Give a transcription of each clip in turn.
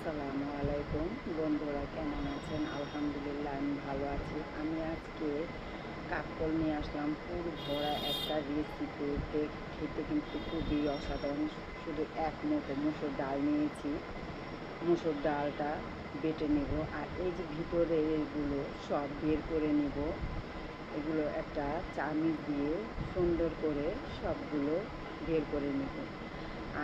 আসসালামু আলাইকুম বন্ধুরা, কেমন আছেন? আলহামদুলিল্লাহ, আমি ভালো আছি। আমি আজকে কাঁকরোল নিয়ে আসলাম পুর ভরা একটা রেসিপি। খেতে কিন্তু খুবই অসাধারণ। শুধু এক মুঠো মুসুর ডাল নিয়েছি, মুসুর ডালটা বেটে নেব, আর এই যে ভিতরে এগুলো সব বের করে নেব। এগুলো একটা চামিচ দিয়ে সুন্দর করে সবগুলো বের করে নেব।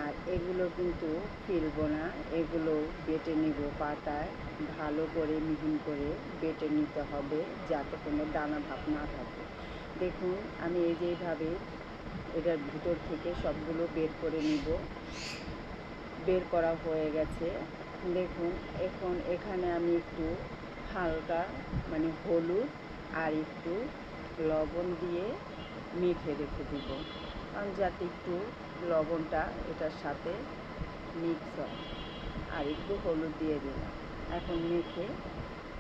আর এগুলো কিন্তু ফেলবো না, এগুলো বেটে নিব পাটায়, ভালো করে মিহিন করে বেটে নিতে হবে যাতে কোনো দানা ভাব না থাকে। দেখুন, আমি এই যে এইভাবে এটার ভিতর থেকে সবগুলো বের করে নিব। বের করা হয়ে গেছে। দেখুন, এখন এখানে আমি একটু হালকা হলুদ আর একটু লবণ দিয়ে মেখে রেখে দিব, কারণ যাতে একটু লবণটা এটার সাথে মিক্স হয়। আর একটু হলুদ দিয়ে দিলাম, এখন মেখে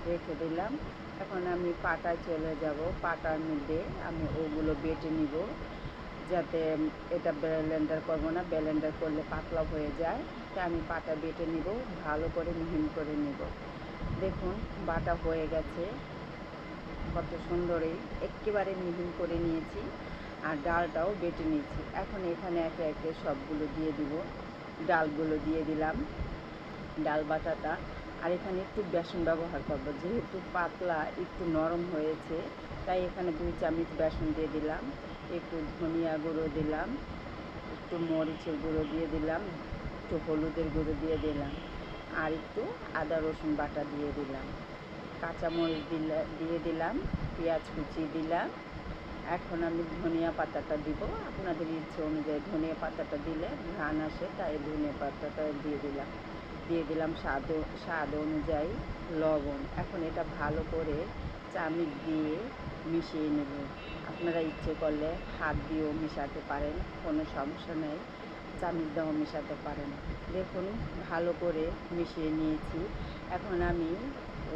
রেখে দিলাম। এখন আমি পাটায় চলে যাব। পাটার মধ্যে আমি ওগুলো বেটে নিব, যাতে এটা ব্লেন্ডার করবো না, ব্লেন্ডার করলে পাতলা হয়ে যায়। তাই আমি পাটা বেটে নিব, ভালো করে মিহিন করে নিব। দেখুন, বাটা হয়ে গেছে, কত সুন্দরই একেবারে মিহিন করে নিয়েছি, আর ডালটাও বেটে নিয়েছি। এখন এখানে একে একে সবগুলো দিয়ে দিব। ডালগুলো দিয়ে দিলাম, ডাল বাটাটা। আর এখানে একটু বেসন ব্যবহার করব, যেহেতু পাতলা একটু নরম হয়েছে, তাই এখানে 2 চামচ বেসন দিয়ে দিলাম। একটু ধনিয়া গুঁড়ো দিলাম, একটু মরিচের গুঁড়ো দিয়ে দিলাম, একটু হলুদের গুঁড়ো দিয়ে দিলাম, আর একটু আদা রসুন বাটা দিয়ে দিলাম, কাঁচামরিচ দিয়ে দিলাম, পেঁয়াজ কুচি দিলাম। এখন আমি ধনিয়া পাতাটা দিব, আপনাদের ইচ্ছে অনুযায়ী ধনিয়া পাতাটা দিলে ঘ্রাণ আসে, তাই ধনিয়া পাতাটা দিয়ে দিলাম স্বাদ অনুযায়ী লবণ। এখন এটা ভালো করে চামচ দিয়ে মিশিয়ে নেব। আপনারা ইচ্ছে করলে হাত দিয়েও মেশাতে পারেন, কোনো সমস্যা নেই, চামচ দিয়েও মেশাতে পারেন। দেখুন, ভালো করে মিশিয়ে নিয়েছি। এখন আমি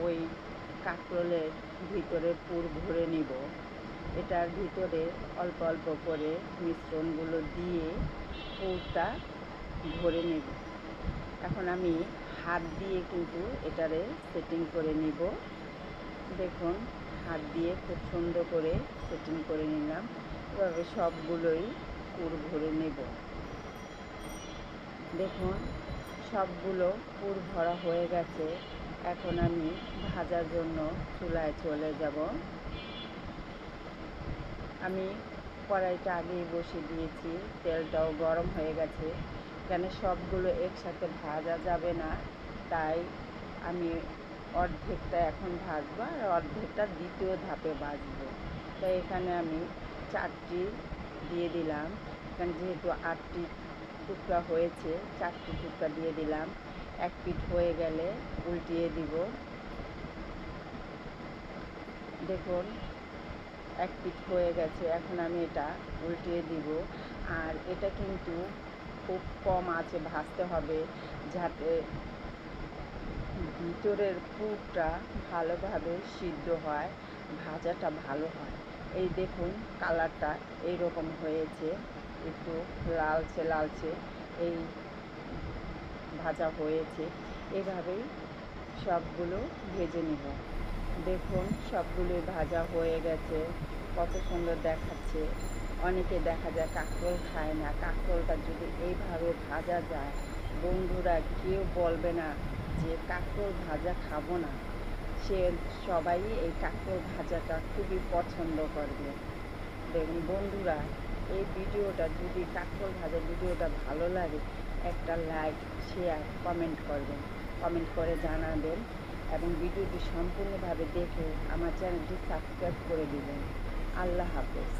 ওই কাঁকরোলের ভিতরে পুর ভরে নিব। এটার ভিতরে অল্প অল্প করে মিশ্রণগুলো দিয়ে পুরটা ভরে নেব। এখন আমি হাত দিয়ে কিন্তু এটারে সেটিং করে নিব। দেখুন, হাত দিয়ে খুব সুন্দর করে সেটিং করে নিলাম। এভাবে সবগুলোই পুর ভরে নেব। দেখুন, সবগুলো পুর ভরা হয়ে গেছে। এখন আমি ভাজার জন্য চুলায় চলে যাব। আমি কড়াইটা আগেই বসিয়ে দিয়েছি, তেলটাও গরম হয়ে গেছে। এখানে সবগুলো একসাথে ভাজা যাবে না, তাই আমি অর্ধেকটা এখন ভাজবো আর অর্ধেকটা দ্বিতীয় ধাপে ভাজবো। তাই এখানে আমি 4টি দিয়ে দিলাম। এখানে যেহেতু 8টি টুকরা হয়েছে, 4টি টুকরা দিয়ে দিলাম। এক পিঠ হয়ে গেলে উল্টিয়ে দিব। দেখুন, এক পিঠ হয়ে গেছে, এখন আমি এটা উল্টিয়ে দিব। আর এটা কিন্তু খুব কম আঁচে ভাজতে হবে, যাতে ভিতরের পুরটা ভালোভাবে সিদ্ধ হয়, ভাজাটা ভালো হয়। এই দেখুন, কালারটা এইরকম হয়েছে, একটু লালচে লালচে এই ভাজা হয়েছে। এভাবেই সবগুলো ভেজে নিব। দেখুন, সবগুলোই ভাজা হয়ে গেছে, কত সুন্দর দেখাচ্ছে। অনেকে দেখা যায় কাঁকরোল খায় না, কাঁকরোলটা যদি এইভাবে ভাজা যায়, বন্ধুরা কেউ বলবে না যে কাঁকরোল ভাজা খাবো না। সে সবাই এই কাঁকরোল ভাজাটা খুবই পছন্দ করবে। দেখুন বন্ধুরা, এই ভিডিওটা যদি কাঁকরোল ভাজা ভিডিওটা ভালো লাগে, একটা লাইক, শেয়ার, কমেন্ট করবেন, কমেন্ট করে জানাবেন, এবং ভিডিওটি সম্পূর্ণভাবে দেখে আমার চ্যানেলটি সাবস্ক্রাইব করে দিবেন। আল্লাহ হাফেজ।